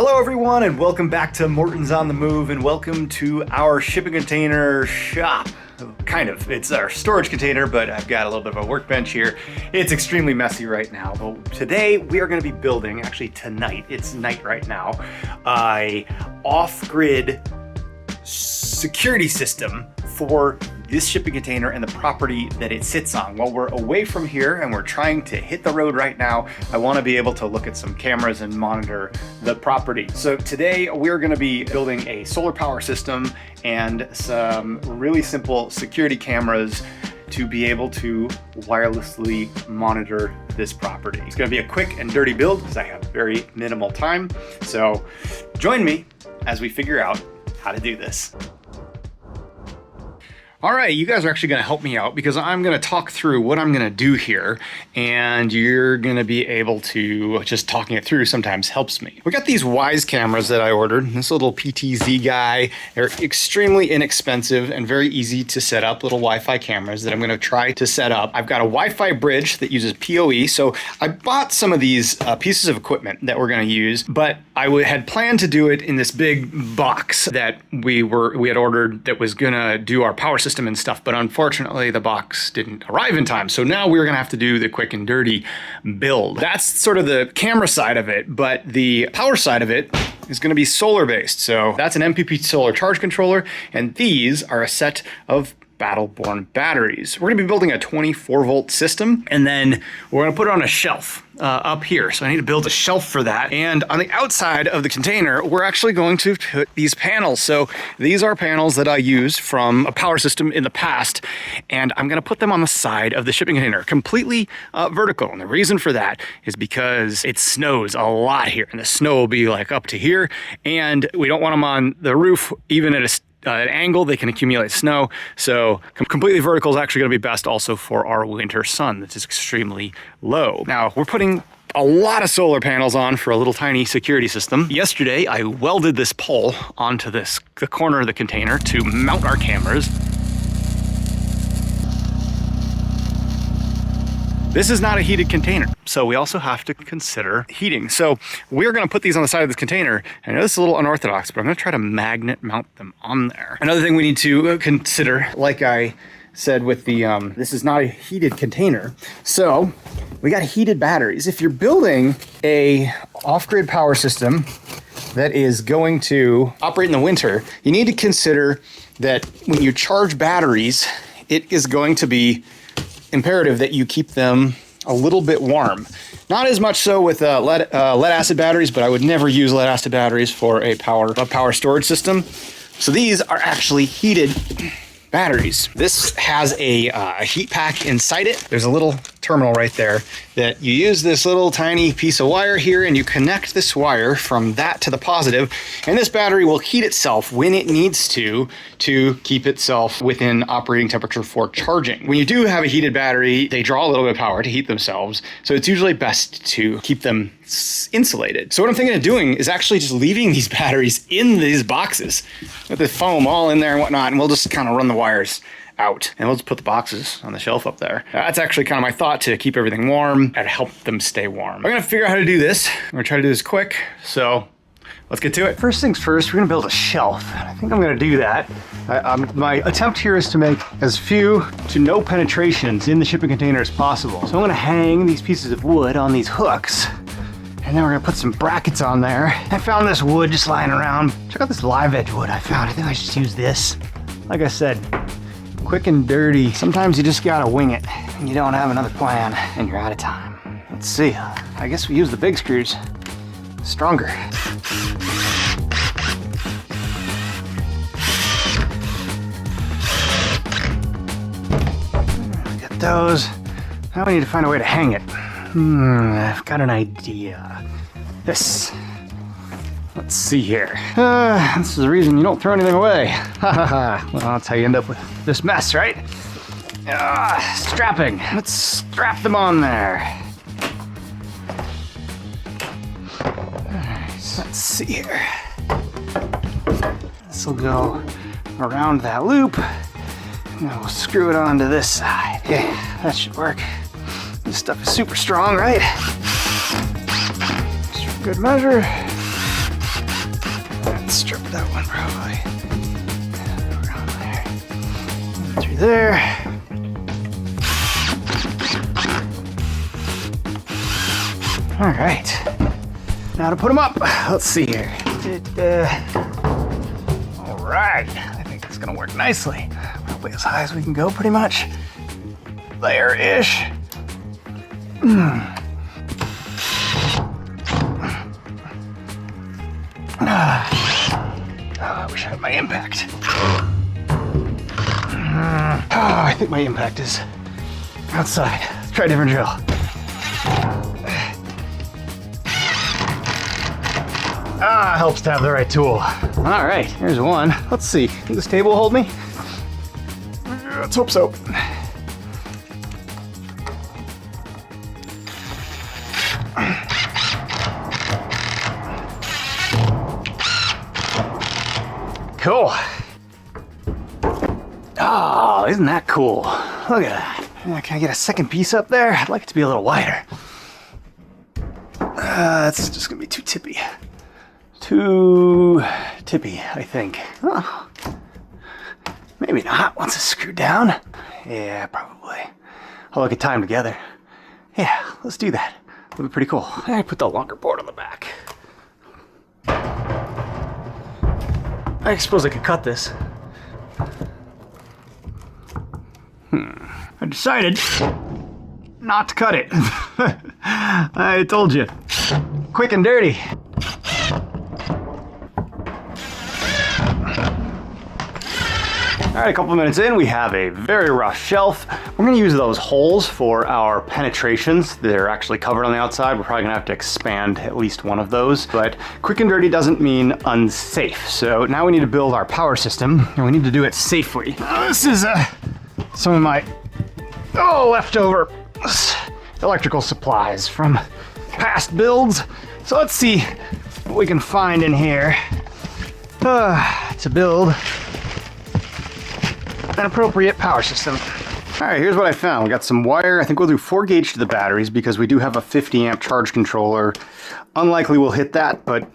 Hello everyone and welcome back to Mortons on the Move and welcome to our shipping container shop. Kind of, it's our storage container, but I've got a little bit of a workbench here. It's extremely messy right now, but today we are going to be building, actually tonight, it's night right now, a off-grid security system for this shipping container and the property that it sits on. While we're away from here and we're trying to hit the road right now, I want to be able to look at some cameras and monitor the property. So today we're going to be building a solar power system and some really simple security cameras to be able to wirelessly monitor this property. It's going to be a quick and dirty build because I have very minimal time. So join me as we figure out how to do this. All right, you guys are actually gonna help me out because I'm gonna talk through what I'm gonna do here and you're gonna be able to, just talking it through sometimes helps me. We got these Wise cameras that I ordered, this little PTZ guy. They're extremely inexpensive and very easy to set up, little Wi-Fi cameras that I'm gonna try to set up. I've got a Wi-Fi bridge that uses PoE, so I bought some of these pieces of equipment that we're gonna use, but I had planned to do it in this big box that we had ordered that was gonna do our power system and stuff, but unfortunately the box didn't arrive in time. So now we're gonna have to do the quick and dirty build. That's sort of the camera side of it, but the power side of it is gonna be solar based. So that's an MPPT solar charge controller, and these are a set of Battleborn batteries. We're gonna be building a 24 volt system, and then we're gonna put it on a shelf up here. So I need to build a shelf for that. And on the outside of the container, we're actually going to put these panels. So these are panels that I used from a power system in the past, and I'm gonna put them on the side of the shipping container, completely vertical. And the reason for that is because it snows a lot here, and the snow will be like up to here, and we don't want them on the roof, even at an angle they can accumulate snow. So completely vertical is actually going to be best also for our winter sun that is extremely low. Now we're putting a lot of solar panels on for a little tiny security system. Yesterday I welded this pole onto the corner of the container to mount our cameras. This is not a heated container, so we also have to consider heating. So we're gonna put these on the side of this container. I know this is a little unorthodox, but I'm gonna try to magnet mount them on there. Another thing we need to consider, like I said with the, this is not a heated container. So we got heated batteries. If you're building a off-grid power system that is going to operate in the winter, you need to consider that when you charge batteries, it is going to be imperative that you keep them a little bit warm. Not as much so with lead acid batteries, but I would never use lead acid batteries for a power storage system. So these are actually heated batteries. This has a heat pack inside it. There's a little terminal right there that you use this little tiny piece of wire here, and you connect this wire from that to the positive, and this battery will heat itself when it needs to keep itself within operating temperature for charging. When you do have a heated battery, they draw a little bit of power to heat themselves, so it's usually best to keep them insulated. So what I'm thinking of doing is actually just leaving these batteries in these boxes with the foam all in there and whatnot, and we'll just kind of run the wires out, and we'll just put the boxes on the shelf up there. That's actually kind of my thought, to keep everything warm and help them stay warm. I'm gonna figure out how to do this. I'm gonna try to do this quick, so let's get to it. First things first, we're gonna build a shelf. I think I'm gonna do that. My attempt here is to make as few to no penetrations in the shipping container as possible. So I'm gonna hang these pieces of wood on these hooks, and then we're gonna put some brackets on there. I found this wood just lying around. Check out this live edge wood I found. I think I should use this. Like I said, quick and dirty. Sometimes you just gotta wing it and you don't have another plan and you're out of time. Let's see, I guess we use the big screws. Stronger. Get those. Now we need to find a way to hang it. I've got an idea. This. Let's see here. This is the reason you don't throw anything away. Well, that's how you end up with this mess, right? Strapping. Let's strap them on there. Let's see here. This will go around that loop, and then we'll screw it onto this side. Yeah, that should work. This stuff is super strong, right? Just for good measure. Let's strip that one probably. Around there. Through there. All right. Now to put them up. Let's see here. All right. I think it's gonna work nicely. Probably as high as we can go, pretty much. There-ish. I wish I had my impact. I think my impact is outside. Let's try a different drill. Helps to have the right tool. All right, here's one. Let's see. Think this table will hold me? Let's hope so. Cool. Oh, isn't that cool? Look at that. Can I get a second piece up there? I'd like it to be a little wider. That's just gonna be too tippy. Too tippy, I think. Oh, maybe not once it's screwed down. Yeah, probably. I'll look at time together. Yeah, let's do that. That'll be pretty cool. I put the longer board on the back. I suppose I could cut this. I decided not to cut it. I told you. Quick and dirty. All right, a couple of minutes in, we have a very rough shelf. We're gonna use those holes for our penetrations. They're actually covered on the outside. We're probably gonna have to expand at least one of those, but quick and dirty doesn't mean unsafe. So now we need to build our power system, and we need to do it safely. This is some of my leftover electrical supplies from past builds. So let's see what we can find in here to build an appropriate power system. All right, here's what I found. We got some wire. I think we'll do 4 gauge to the batteries because we do have a 50 amp charge controller. Unlikely we'll hit that, but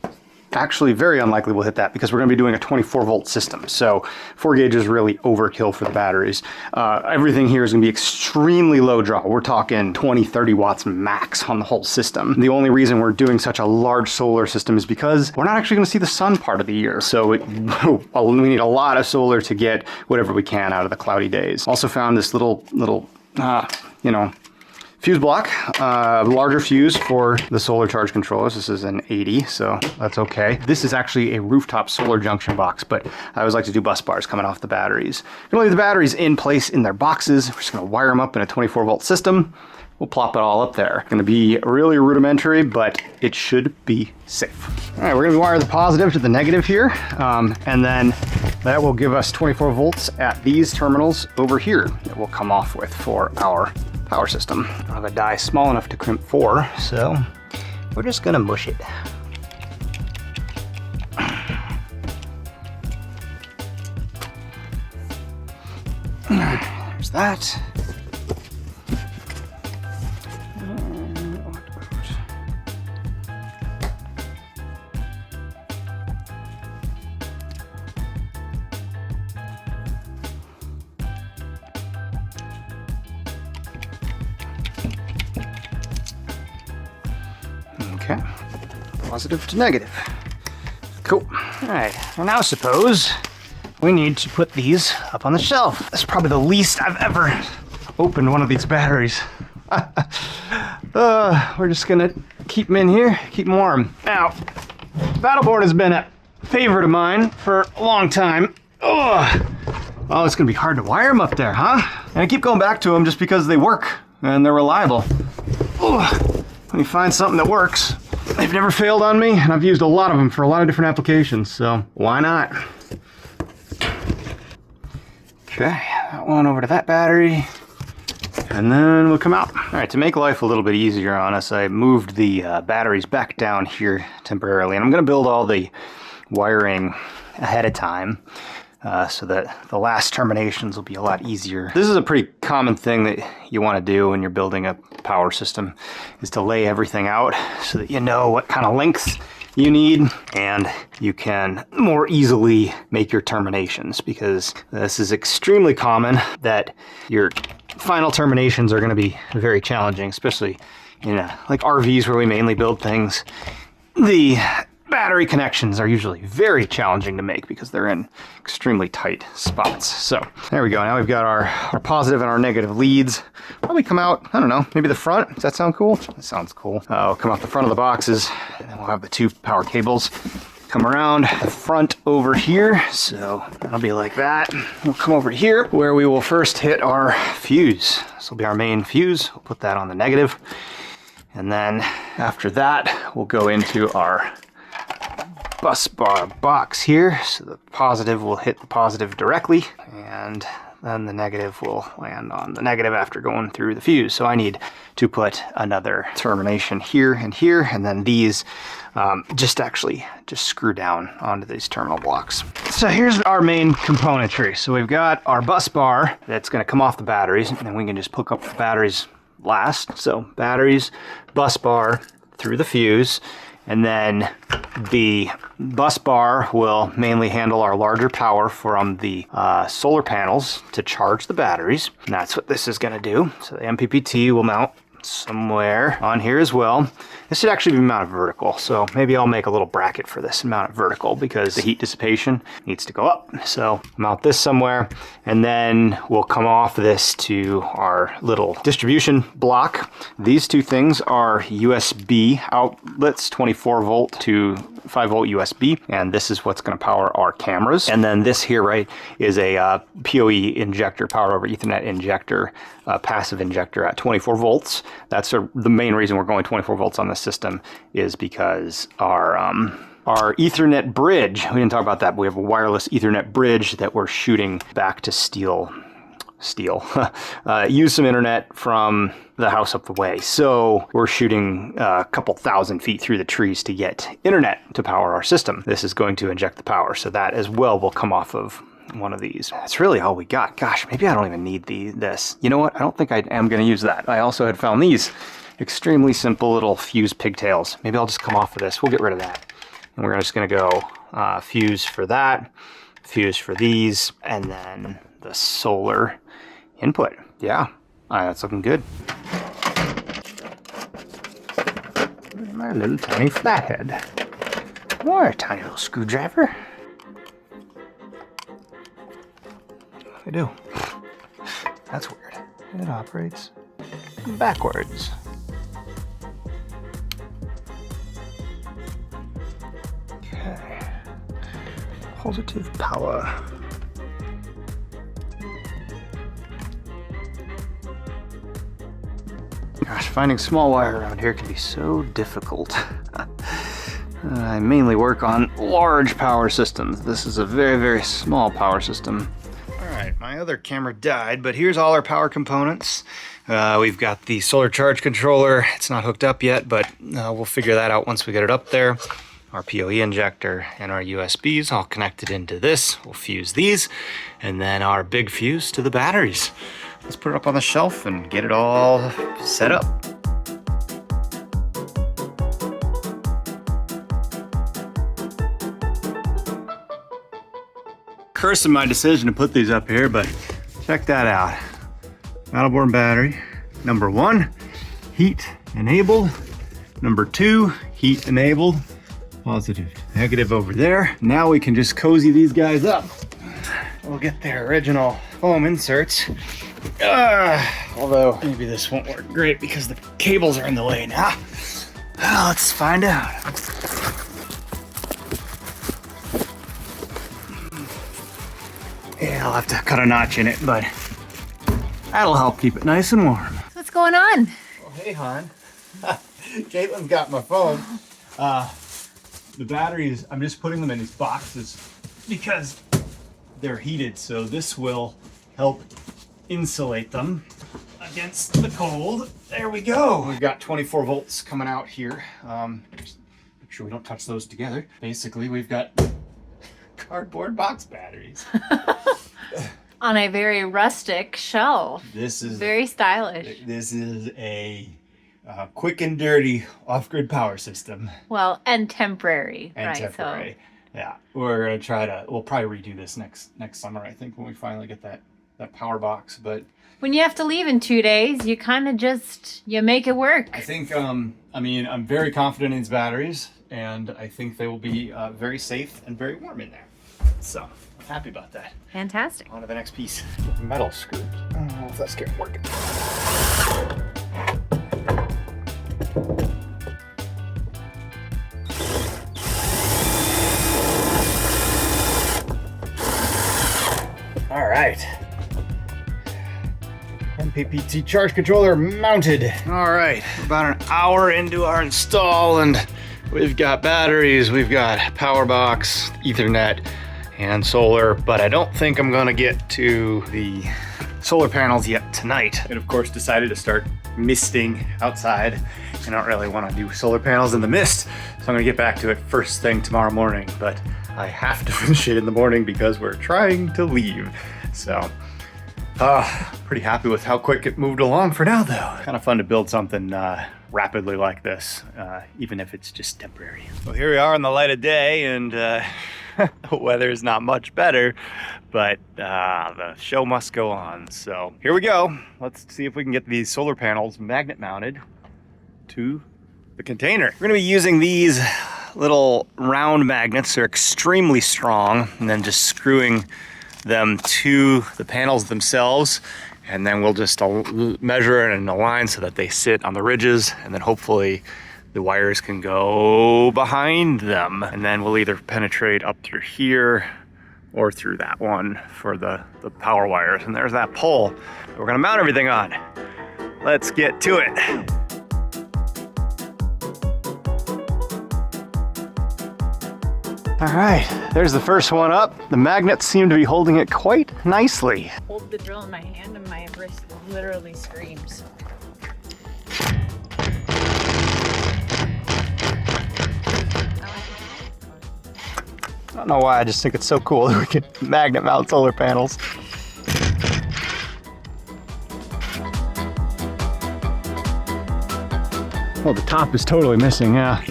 actually very unlikely we'll hit that because we're gonna be doing a 24 volt system. So 4 gauge is really overkill for the batteries. Everything here is gonna be extremely low draw. We're talking 20, 30 watts max on the whole system. The only reason we're doing such a large solar system is because we're not actually gonna see the sun part of the year. So we need a lot of solar to get whatever we can out of the cloudy days. Also found this little fuse block, larger fuse for the solar charge controllers. This is an 80, so that's okay. This is actually a rooftop solar junction box, but I always like to do bus bars coming off the batteries. I'm gonna leave the batteries in place in their boxes. We're just gonna wire them up in a 24 volt system. We'll plop it all up there. It's gonna be really rudimentary, but it should be safe. All right, we're gonna wire the positive to the negative here, and then that will give us 24 volts at these terminals over here that we'll come off with for our power system. I don't have a die small enough to crimp 4, so we're just gonna mush it. There's that. Okay, positive to negative. Cool. All right, well now suppose we need to put these up on the shelf. That's probably the least I've ever opened one of these batteries. We're just gonna keep them in here, keep them warm. Now, Battleborn has been a favorite of mine for a long time. Oh, it's gonna be hard to wire them up there, huh? And I keep going back to them just because they work and they're reliable. When you find something that works, they've never failed on me, and I've used a lot of them for a lot of different applications, so why not? Okay, that one over to that battery, and then we'll come out. All right, to make life a little bit easier on us, I moved the batteries back down here temporarily, and I'm gonna build all the wiring ahead of time so that the last terminations will be a lot easier. This is a pretty common thing that you want to do when you're building a power system, is to lay everything out so that you know what kind of lengths you need, and you can more easily make your terminations, because this is extremely common that your final terminations are going to be very challenging, especially in like RVs where we mainly build things. The battery connections are usually very challenging to make because they're in extremely tight spots. So there we go. Now we've got our positive and our negative leads. Probably come out, I don't know, maybe the front. Does that sound cool? That sounds cool. We'll come out the front of the boxes, and then we'll have the 2 power cables come around the front over here. So that'll be like that. We'll come over here where we will first hit our fuse. This will be our main fuse. We'll put that on the negative. And then after that, we'll go into our bus bar box here. So the positive will hit the positive directly, and then the negative will land on the negative after going through the fuse. So I need to put another termination here, and then these just screw down onto these terminal blocks. So here's our main componentry. So we've got our bus bar that's going to come off the batteries, and then we can just hook up the batteries last. So batteries, bus bar, through the fuse, and then the bus bar will mainly handle our larger power from the solar panels to charge the batteries. And that's what this is going to do. So the MPPT will mount somewhere on here as well. This should actually be mounted vertical, so maybe I'll make a little bracket for this and mount it vertical because the heat dissipation needs to go up. So mount this somewhere, and then we'll come off this to our little distribution block. These 2 things are USB outlets, 24 volt to 5 volt USB, and this is what's going to power our cameras. And then this here, right, is a PoE injector, powered over Ethernet injector, passive injector at 24 volts. That's the main reason we're going 24 volts on this system, is because our Ethernet bridge, we didn't talk about that, but we have a wireless Ethernet bridge that we're shooting back to use some internet from the house up the way. So we're shooting a couple thousand feet through the trees to get internet to power our system. This is going to inject the power, so that as well will come off of one of these. That's really all we got. Gosh, maybe I don't even need this. You know what? I don't think I am going to use that. I also had found these extremely simple little fuse pigtails. Maybe I'll just come off of this. We'll get rid of that. And we're just going to go fuse for that, fuse for these, and then the solar input. Yeah, that's looking good. My little tiny flathead. More tiny little screwdriver. I do. That's weird. It operates backwards. Okay. Positive power. Gosh, finding small wire around here can be so difficult. I mainly work on large power systems. This is a very, very small power system. Alright, my other camera died, but here's all our power components. We've got the solar charge controller. It's not hooked up yet, but we'll figure that out once we get it up there. Our PoE injector and our USBs all connected into this. We'll fuse these, and then our big fuse to the batteries. Let's put it up on the shelf and get it all set up. Cursing my decision to put these up here, but check that out. Battleborn battery. Number 1, heat enabled. Number 2, heat enabled. Positive, negative over there. Now we can just cozy these guys up. We'll get their original foam inserts. Although maybe this won't work great because the cables are in the way now. Let's find out. Yeah, I'll have to cut a notch in it, but that'll help keep it nice and warm. What's going on? Oh, hey, hon. Caitlin's got my phone. The batteries, I'm just putting them in these boxes because they're heated, so this will help insulate them against the cold. There we go. We've got 24 volts coming out here. Just make sure we don't touch those together. Basically, we've got cardboard box batteries. On a very rustic shelf. This is very stylish. This is a quick and dirty off-grid power system. Well, and temporary, And right? temporary. Yeah, we're gonna try to. We'll probably redo this next summer. I think when we finally get that power box. But When you have to leave in 2 days, you kind of you make it work. I think. I mean, I'm very confident in these batteries, and I think they will be very safe and very warm in there. So I'm happy about that. Fantastic. On to the next piece. Metal screws. I don't know if that's gonna work. All right. MPPT charge controller mounted. All right, about an hour into our install, and we've got batteries, we've got power box, Ethernet, and solar, but I don't think I'm gonna get to the solar panels yet tonight. And of course decided to start misting outside. I don't really want to do solar panels in the mist, so I'm gonna get back to it first thing tomorrow morning, but I have to finish it in the morning because we're trying to leave. So, pretty happy with how quick it moved along for now though. Kind of fun to build something rapidly like this, even if it's just temporary. Well, here we are in the light of day, and the weather is not much better, but the show must go on. So here we go. Let's see if we can get these solar panels magnet mounted to the container. We're gonna be using these little round magnets. They're extremely strong, and then just screwing them to the panels themselves, and then we'll just measure and align so that they sit on the ridges, and then hopefully the wires can go behind them, and then we'll either penetrate up through here or through that one for the power wires. And there's that pole that we're gonna mount everything on. Let's get to it. All right, there's the first one up. The magnets seem to be holding it quite nicely. Hold the drill in my hand and my wrist literally screams. I don't know why, I just think it's so cool that we can magnet mount solar panels. Oh, the top is totally missing, yeah.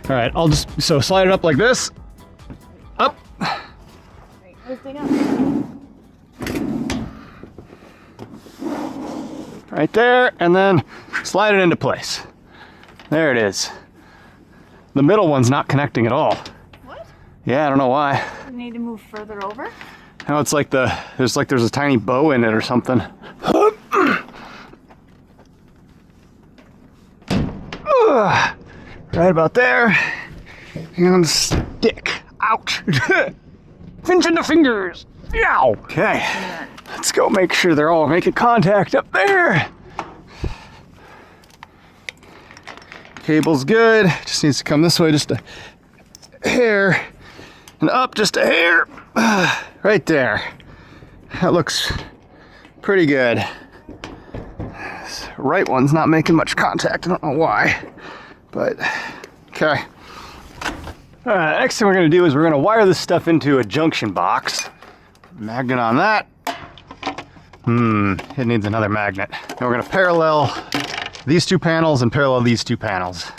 All right, I'll just, so slide it up like this. Up. Right, lifting up. Right there, and then slide it into place. There it is. The middle one's not connecting at all. What? Yeah, I don't know why. You need to move further over? Now it's like there's a tiny bow in it or something. Right about there. And stick. Ouch. Pinching the fingers. Ow. Okay. Let's go make sure they're all making contact up there. Cable's good. Just needs to come this way just a hair. And up just a hair. Right there. That looks pretty good. This right one's not making much contact. I don't know why. But, okay. All right, next thing we're gonna do is we're gonna wire this stuff into a junction box. Magnet on that. It needs another magnet. And we're gonna parallel these two panels and parallel these two panels.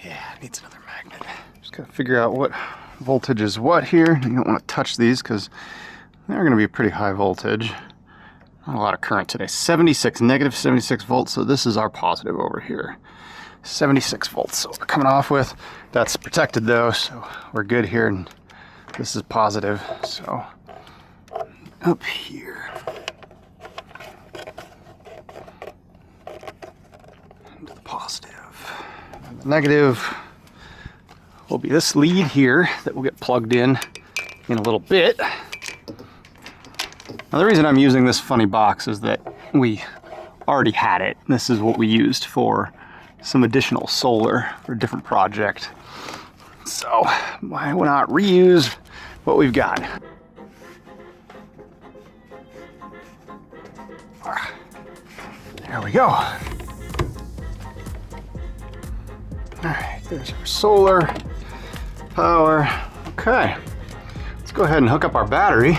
Yeah, it needs another magnet. Just gotta figure out what voltage is what here. You don't wanna touch these because they're gonna be pretty high voltage. Not a lot of current today. 76, negative 76 volts, so this is our positive over here. 76 volts, so we're coming off with. That's protected though, so we're good here, and this is positive, so up here. Into the positive. And the negative will be this lead here that will get plugged in a little bit. Now the reason I'm using this funny box is that we already had it. This is what we used for some additional solar for a different project. So why not reuse what we've got? There we go. All right, there's our solar power. Okay, let's go ahead and hook up our battery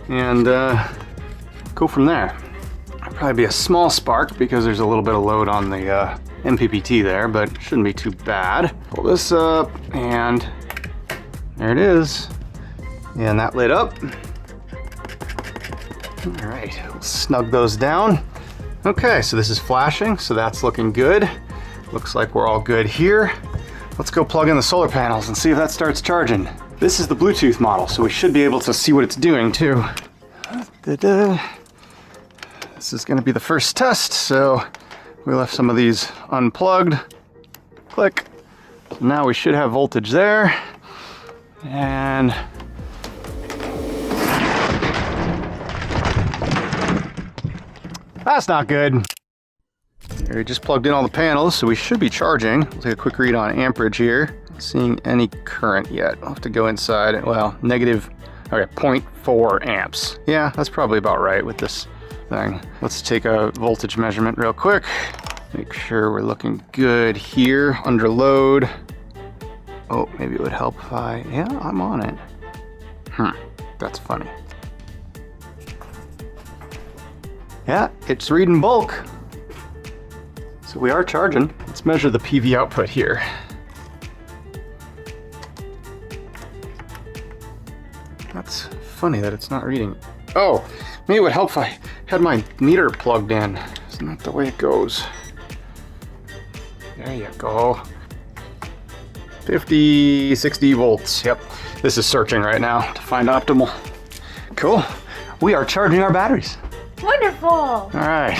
and go from there. Probably be a small spark because there's a little bit of load on the MPPT there, but shouldn't be too bad. Pull this up and there it is. And that lit up. All right, we'll snug those down. Okay, so this is flashing, so that's looking good. Looks like we're all good here. Let's go plug in the solar panels and see if that starts charging. This is the Bluetooth model, so we should be able to see what it's doing too. This is gonna be the first test, so we left some of these unplugged. Click. So now we should have voltage there. And that's not good. We just plugged in all the panels, so we should be charging. We'll take a quick read on amperage here. Not seeing any current yet. I'll have to go inside. Well, negative, okay, 0.4 amps. Yeah, that's probably about right with this thing. Let's take a voltage measurement real quick. Make sure we're looking good here under load. Oh, maybe it would help if yeah, I'm on it. That's funny. Yeah, it's reading bulk. So we are charging. Let's measure the PV output here. That's funny that it's not reading. Oh, maybe it would help if I had my meter plugged in. Isn't that the way it goes? There you go. 50, 60 volts. Yep. This is searching right now to find optimal. Cool. We are charging our batteries. Wonderful. All right.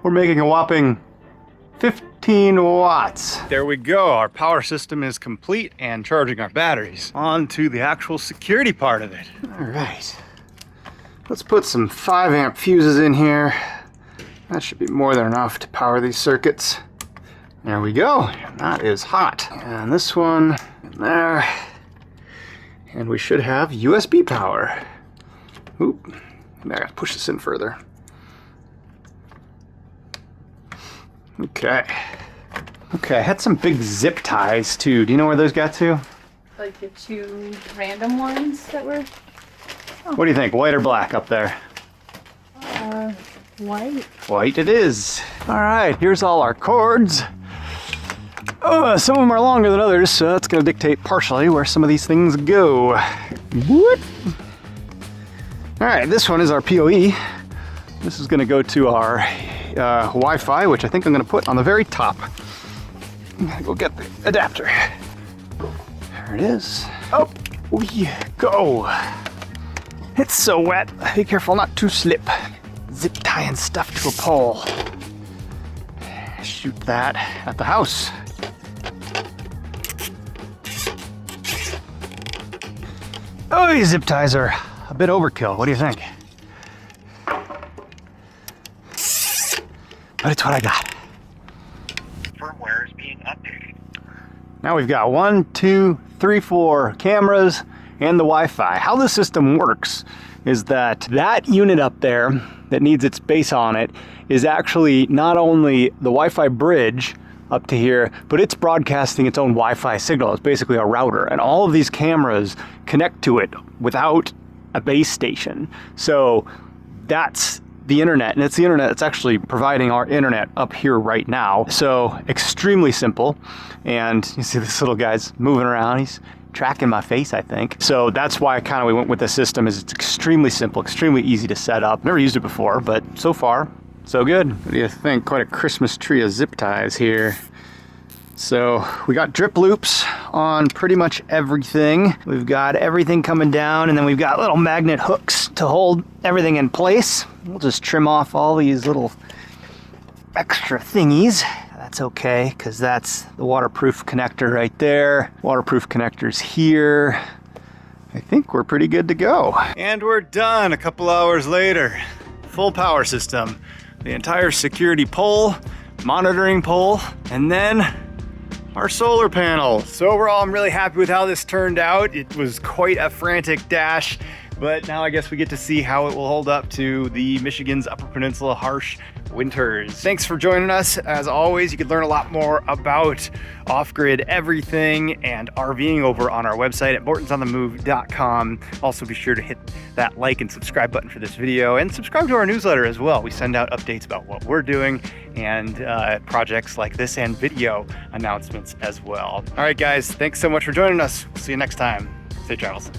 We're making a whopping 15 watts. There we go. Our power system is complete and charging our batteries. On to the actual security part of it. All right. Let's put some 5 amp fuses in here. That should be more than enough to power these circuits. There we go. That is hot. And this one in there. And we should have USB power. Oop. I gotta push this in further. Okay. Okay, I had some big zip ties too. Do you know where those got to? Like the 2 random ones that were... What do you think, white or black up there? White. White it is. All right, here's all our cords. Some of them are longer than others, so that's gonna dictate partially where some of these things go. What? All right, this one is our PoE. This is gonna go to our Wi-Fi, which I think I'm gonna put on the very top. I'm gonna go get the adapter. There it is. Oh, we go. It's so wet. Be careful not to slip. Zip tying stuff to a pole. Shoot that at the house. Oh, these zip ties are a bit overkill. What do you think? But it's what I got. Firmware is being updated. Now we've got 1, 2, 3, 4 cameras and the Wi-Fi. How the system works is that unit up there that needs its base on it is actually not only the Wi-Fi bridge up to here, but it's broadcasting its own Wi-Fi signal. It's basically a router, and all of these cameras connect to it without a base station. So that's the internet, and it's the internet that's actually providing our internet up here right now. So extremely simple. And you see this little guy's moving around. He's tracking my face, I think. So that's why we went with the system. Is it's extremely simple, extremely easy to set up. Never used it before, but so far, so good. What do you think? Quite a Christmas tree of zip ties here. So we got drip loops on pretty much everything. We've got everything coming down, and then we've got little magnet hooks to hold everything in place. We'll just trim off all these little extra thingies. That's okay, because that's the waterproof connector right there. Waterproof connectors here. I think we're pretty good to go. And we're done a couple hours later. Full power system. The entire security pole, monitoring pole, and then our solar panel. So overall, I'm really happy with how this turned out. It was quite a frantic dash. But now I guess we get to see how it will hold up to the Michigan's Upper Peninsula harsh winters. Thanks for joining us. As always, you can learn a lot more about off-grid everything and RVing over on our website at mortonsonthemove.com. Also be sure to hit that like and subscribe button for this video and subscribe to our newsletter as well. We send out updates about what we're doing and projects like this and video announcements as well. All right, guys, thanks so much for joining us. See you next time. Safe travels.